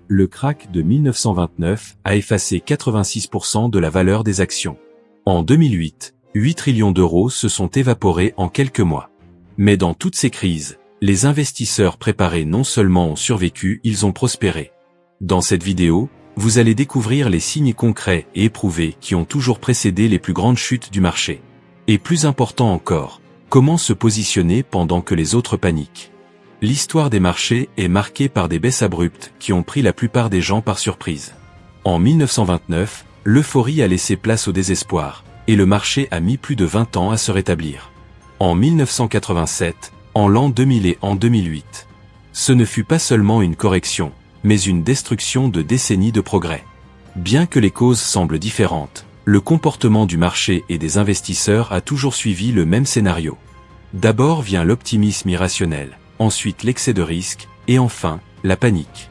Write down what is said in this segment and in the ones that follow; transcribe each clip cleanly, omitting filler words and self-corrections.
Le krach de 1929 a effacé 86% de la valeur des actions. En 2008, 8 trillions d'euros se sont évaporés en quelques mois. Mais dans toutes ces crises, les investisseurs préparés non seulement ont survécu, ils ont prospéré. Dans cette vidéo, vous allez découvrir les signes concrets et éprouvés qui ont toujours précédé les plus grandes chutes du marché. Et plus important encore, comment se positionner pendant que les autres paniquent. L'histoire des marchés est marquée par des baisses abruptes qui ont pris la plupart des gens par surprise. En 1929, l'euphorie a laissé place au désespoir, et le marché a mis plus de 20 ans à se rétablir. En 1987, en l'an 2000 et en 2008. Ce ne fut pas seulement une correction, mais une destruction de décennies de progrès. Bien que les causes semblent différentes, le comportement du marché et des investisseurs a toujours suivi le même scénario. D'abord vient l'optimisme irrationnel, ensuite l'excès de risque, et enfin, la panique.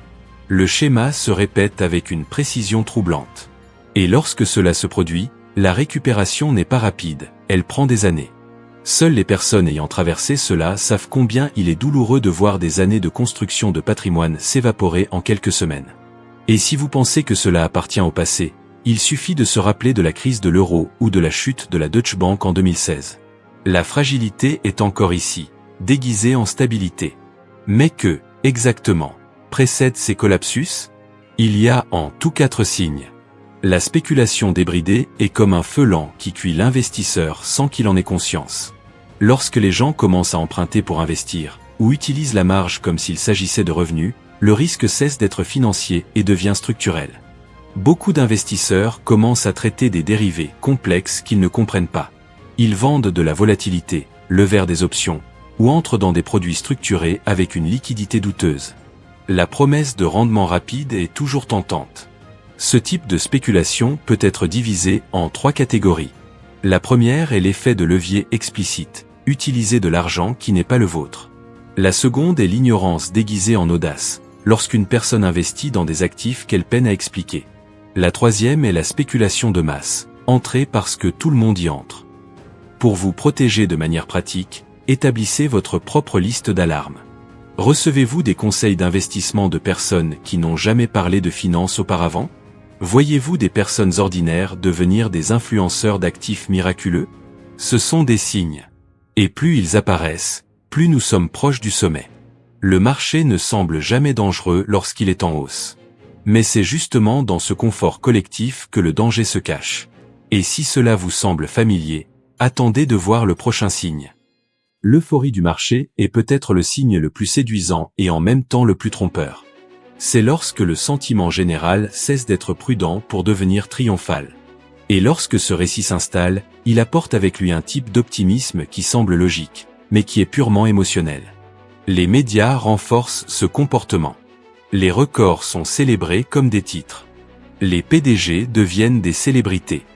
Le schéma se répète avec une précision troublante. Et lorsque cela se produit, la récupération n'est pas rapide, elle prend des années. Seules les personnes ayant traversé cela savent combien il est douloureux de voir des années de construction de patrimoine s'évaporer en quelques semaines. Et si vous pensez que cela appartient au passé, il suffit de se rappeler de la crise de l'euro ou de la chute de la Deutsche Bank en 2016. La fragilité est encore ici, déguisée en stabilité. Mais que, exactement, précède ces collapsus? Il y a en tout 4 signes. La spéculation débridée est comme un feu lent qui cuit l'investisseur sans qu'il en ait conscience. Lorsque les gens commencent à emprunter pour investir, ou utilisent la marge comme s'il s'agissait de revenus, le risque cesse d'être financier et devient structurel. Beaucoup d'investisseurs commencent à traiter des dérivés complexes qu'ils ne comprennent pas. Ils vendent de la volatilité, levèrent des options, ou entrent dans des produits structurés avec une liquidité douteuse. La promesse de rendement rapide est toujours tentante. Ce type de spéculation peut être divisé en 3 catégories. La première est l'effet de levier explicite, utiliser de l'argent qui n'est pas le vôtre. La seconde est l'ignorance déguisée en audace, lorsqu'une personne investit dans des actifs qu'elle peine à expliquer. La troisième est la spéculation de masse, entrer parce que tout le monde y entre. Pour vous protéger de manière pratique, établissez votre propre liste d'alarmes. Recevez-vous des conseils d'investissement de personnes qui n'ont jamais parlé de finance auparavant? Voyez-vous des personnes ordinaires devenir des influenceurs d'actifs miraculeux? Ce sont des signes. Et plus ils apparaissent, plus nous sommes proches du sommet. Le marché ne semble jamais dangereux lorsqu'il est en hausse. Mais c'est justement dans ce confort collectif que le danger se cache. Et si cela vous semble familier, attendez de voir le prochain signe. L'euphorie du marché est peut-être le signe le plus séduisant et en même temps le plus trompeur. C'est lorsque le sentiment général cesse d'être prudent pour devenir triomphal. Et lorsque ce récit s'installe, il apporte avec lui un type d'optimisme qui semble logique, mais qui est purement émotionnel. Les médias renforcent ce comportement. Les records sont célébrés comme des titres. Les PDG deviennent des célébrités.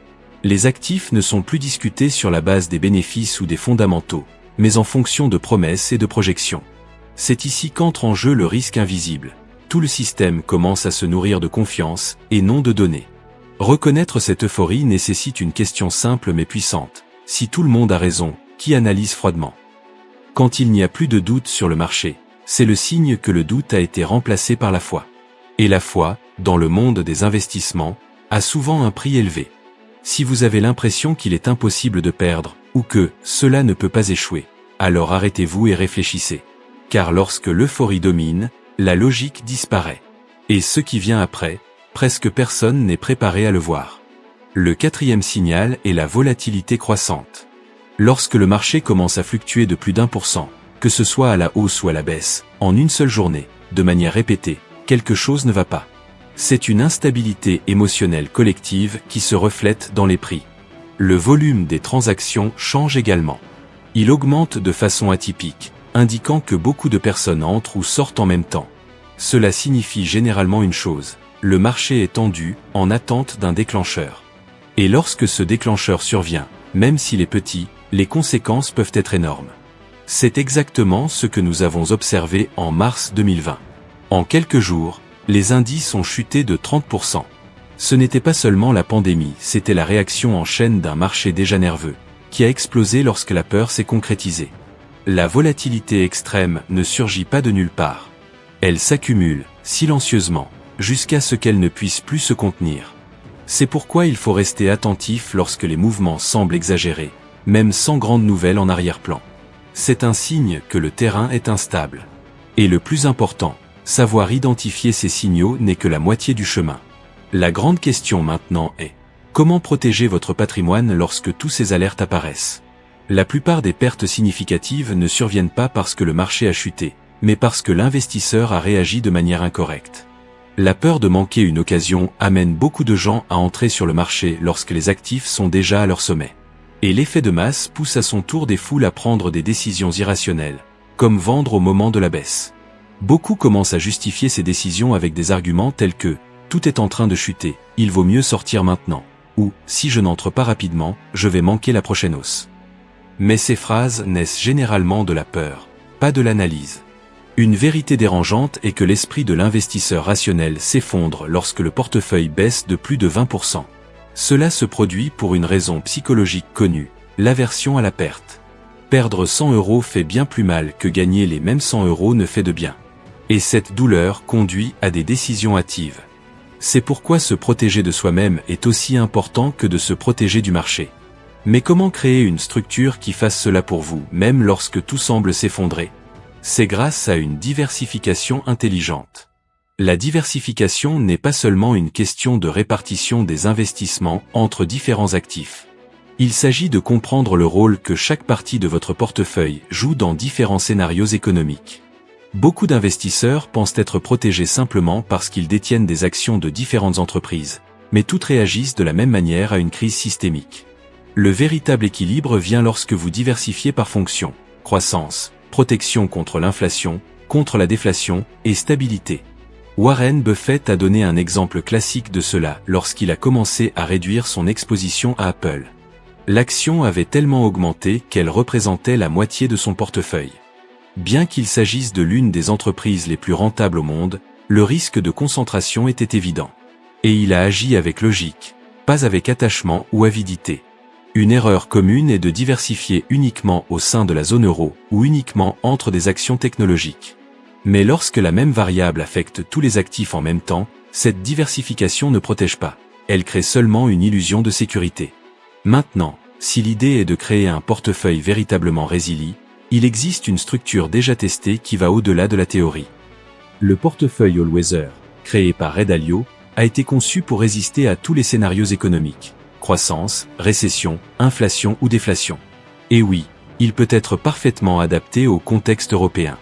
Les actifs ne sont plus discutés sur la base des bénéfices ou des fondamentaux, mais en fonction de promesses et de projections. C'est ici qu'entre en jeu le risque invisible. Tout le système commence à se nourrir de confiance, et non de données. Reconnaître cette euphorie nécessite une question simple mais puissante. Si tout le monde a raison, qui analyse froidement? Quand il n'y a plus de doute sur le marché, c'est le signe que le doute a été remplacé par la foi. Et la foi, dans le monde des investissements, a souvent un prix élevé. Si vous avez l'impression qu'il est impossible de perdre, ou que cela ne peut pas échouer, alors arrêtez-vous et réfléchissez. Car lorsque l'euphorie domine, la logique disparaît. Et ce qui vient après, presque personne n'est préparé à le voir. Le 4e signal est la volatilité croissante. Lorsque le marché commence à fluctuer de plus d'1%, que ce soit à la hausse ou à la baisse, en une seule journée, de manière répétée, quelque chose ne va pas. C'est une instabilité émotionnelle collective qui se reflète dans les prix. Le volume des transactions change également. Il augmente de façon atypique, indiquant que beaucoup de personnes entrent ou sortent en même temps. Cela signifie généralement une chose, le marché est tendu, en attente d'un déclencheur. Et lorsque ce déclencheur survient, même s'il est petit, les conséquences peuvent être énormes. C'est exactement ce que nous avons observé en mars 2020. En quelques jours, les indices ont chuté de 30%. Ce n'était pas seulement la pandémie, c'était la réaction en chaîne d'un marché déjà nerveux, qui a explosé lorsque la peur s'est concrétisée. La volatilité extrême ne surgit pas de nulle part. Elle s'accumule, silencieusement. jusqu'à ce qu'elle ne puisse plus se contenir. C'est pourquoi il faut rester attentif lorsque les mouvements semblent exagérés, même sans grande nouvelle en arrière-plan. C'est un signe que le terrain est instable. Et le plus important, savoir identifier ces signaux n'est que la moitié du chemin. La grande question maintenant est: comment protéger votre patrimoine lorsque tous ces alertes apparaissent? La plupart des pertes significatives ne surviennent pas parce que le marché a chuté, mais parce que l'investisseur a réagi de manière incorrecte. La peur de manquer une occasion amène beaucoup de gens à entrer sur le marché lorsque les actifs sont déjà à leur sommet. Et l'effet de masse pousse à son tour des foules à prendre des décisions irrationnelles, comme vendre au moment de la baisse. Beaucoup commencent à justifier ces décisions avec des arguments tels que « tout est en train de chuter, il vaut mieux sortir maintenant » ou « si je n'entre pas rapidement, je vais manquer la prochaine hausse ». Mais ces phrases naissent généralement de la peur, pas de l'analyse. Une vérité dérangeante est que l'esprit de l'investisseur rationnel s'effondre lorsque le portefeuille baisse de plus de 20%. Cela se produit pour une raison psychologique connue, l'aversion à la perte. Perdre 100 € fait bien plus mal que gagner les mêmes 100 € ne fait de bien. Et cette douleur conduit à des décisions hâtives. C'est pourquoi se protéger de soi-même est aussi important que de se protéger du marché. Mais comment créer une structure qui fasse cela pour vous, même lorsque tout semble s'effondrer? C'est grâce à une diversification intelligente. La diversification n'est pas seulement une question de répartition des investissements entre différents actifs. Il s'agit de comprendre le rôle que chaque partie de votre portefeuille joue dans différents scénarios économiques. Beaucoup d'investisseurs pensent être protégés simplement parce qu'ils détiennent des actions de différentes entreprises, mais toutes réagissent de la même manière à une crise systémique. Le véritable équilibre vient lorsque vous diversifiez par fonction: croissance, protection contre l'inflation, contre la déflation, et stabilité. Warren Buffett a donné un exemple classique de cela lorsqu'il a commencé à réduire son exposition à Apple. L'action avait tellement augmenté qu'elle représentait la moitié de son portefeuille. Bien qu'il s'agisse de l'une des entreprises les plus rentables au monde, le risque de concentration était évident. Et il a agi avec logique, pas avec attachement ou avidité. Une erreur commune est de diversifier uniquement au sein de la zone euro ou uniquement entre des actions technologiques. Mais lorsque la même variable affecte tous les actifs en même temps, cette diversification ne protège pas. Elle crée seulement une illusion de sécurité. Maintenant, si l'idée est de créer un portefeuille véritablement résilient, il existe une structure déjà testée qui va au-delà de la théorie. Le portefeuille All-Weather, créé par Ray Dalio, a été conçu pour résister à tous les scénarios économiques: croissance, récession, inflation ou déflation. Et oui, il peut être parfaitement adapté au contexte européen.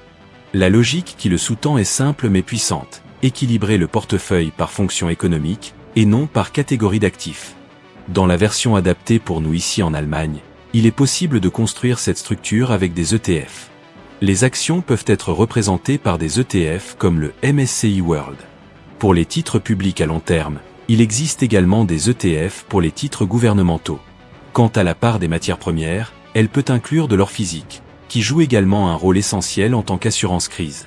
La logique qui le sous-tend est simple mais puissante: équilibrer le portefeuille par fonction économique, et non par catégorie d'actifs. Dans la version adaptée pour nous ici en Allemagne, il est possible de construire cette structure avec des ETF. Les actions peuvent être représentées par des ETF comme le MSCI World. Pour les titres publics à long terme, il existe également des ETF pour les titres gouvernementaux. Quant à la part des matières premières, elle peut inclure de l'or physique, qui joue également un rôle essentiel en tant qu'assurance crise.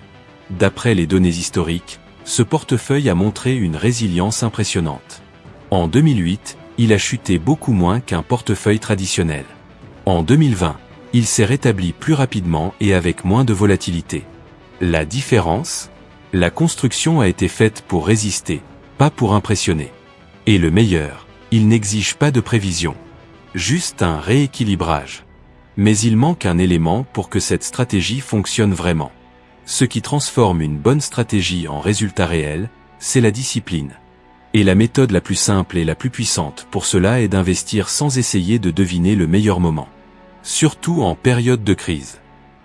D'après les données historiques, ce portefeuille a montré une résilience impressionnante. En 2008, il a chuté beaucoup moins qu'un portefeuille traditionnel. En 2020, il s'est rétabli plus rapidement et avec moins de volatilité. La différence? La construction a été faite pour résister, pas pour impressionner. Et le meilleur, il n'exige pas de prévision. Juste un rééquilibrage. Mais il manque un élément pour que cette stratégie fonctionne vraiment. Ce qui transforme une bonne stratégie en résultat réel, c'est la discipline. Et la méthode la plus simple et la plus puissante pour cela est d'investir sans essayer de deviner le meilleur moment. Surtout en période de crise.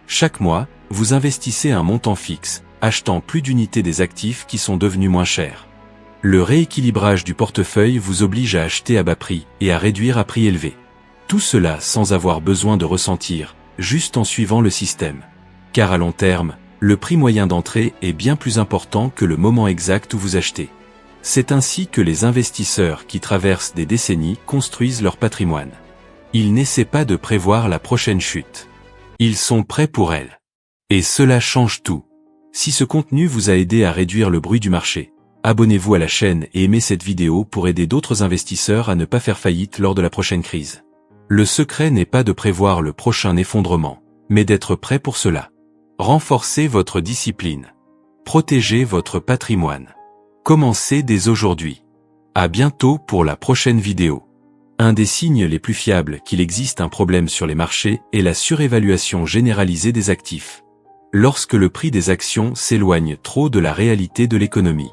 Chaque mois, vous investissez un montant fixe, achetant plus d'unités des actifs qui sont devenus moins chers. Le rééquilibrage du portefeuille vous oblige à acheter à bas prix et à réduire à prix élevé. Tout cela sans avoir besoin de ressentir, juste en suivant le système. Car à long terme, le prix moyen d'entrée est bien plus important que le moment exact où vous achetez. C'est ainsi que les investisseurs qui traversent des décennies construisent leur patrimoine. Ils n'essaient pas de prévoir la prochaine chute. Ils sont prêts pour elle. Et cela change tout. Si ce contenu vous a aidé à réduire le bruit du marché, abonnez-vous à la chaîne et aimez cette vidéo pour aider d'autres investisseurs à ne pas faire faillite lors de la prochaine crise. Le secret n'est pas de prévoir le prochain effondrement, mais d'être prêt pour cela. Renforcez votre discipline. Protégez votre patrimoine. Commencez dès aujourd'hui. À bientôt pour la prochaine vidéo. Un des signes les plus fiables qu'il existe un problème sur les marchés est la surévaluation généralisée des actifs. Lorsque le prix des actions s'éloigne trop de la réalité de l'économie.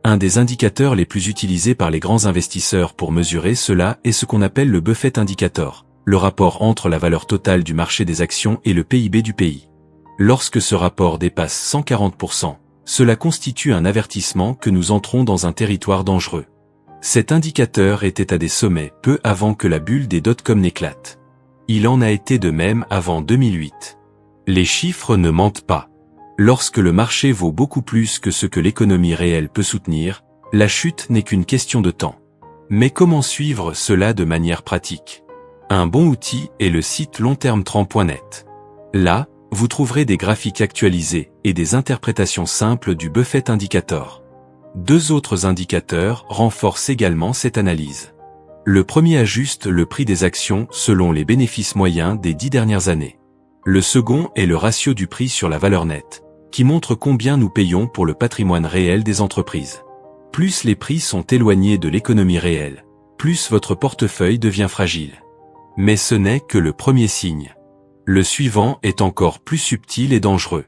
Un des indicateurs les plus utilisés par les grands investisseurs pour mesurer cela est ce qu'on appelle le Buffett Indicator, le rapport entre la valeur totale du marché des actions et le PIB du pays. Lorsque ce rapport dépasse 140%, cela constitue un avertissement que nous entrons dans un territoire dangereux. Cet indicateur était à des sommets peu avant que la bulle des dot-com n'éclate. Il en a été de même avant 2008. Les chiffres ne mentent pas. Lorsque le marché vaut beaucoup plus que ce que l'économie réelle peut soutenir, la chute n'est qu'une question de temps. Mais comment suivre cela de manière pratique? Un bon outil est le site longtermetran.net. Là, vous trouverez des graphiques actualisés et des interprétations simples du Buffett Indicator. Deux autres indicateurs renforcent également cette analyse. Le premier ajuste le prix des actions selon les bénéfices moyens des 10 dernières années. Le second est le ratio du prix sur la valeur nette, qui montre combien nous payons pour le patrimoine réel des entreprises. Plus les prix sont éloignés de l'économie réelle, plus votre portefeuille devient fragile. Mais ce n'est que le premier signe. Le suivant est encore plus subtil et dangereux.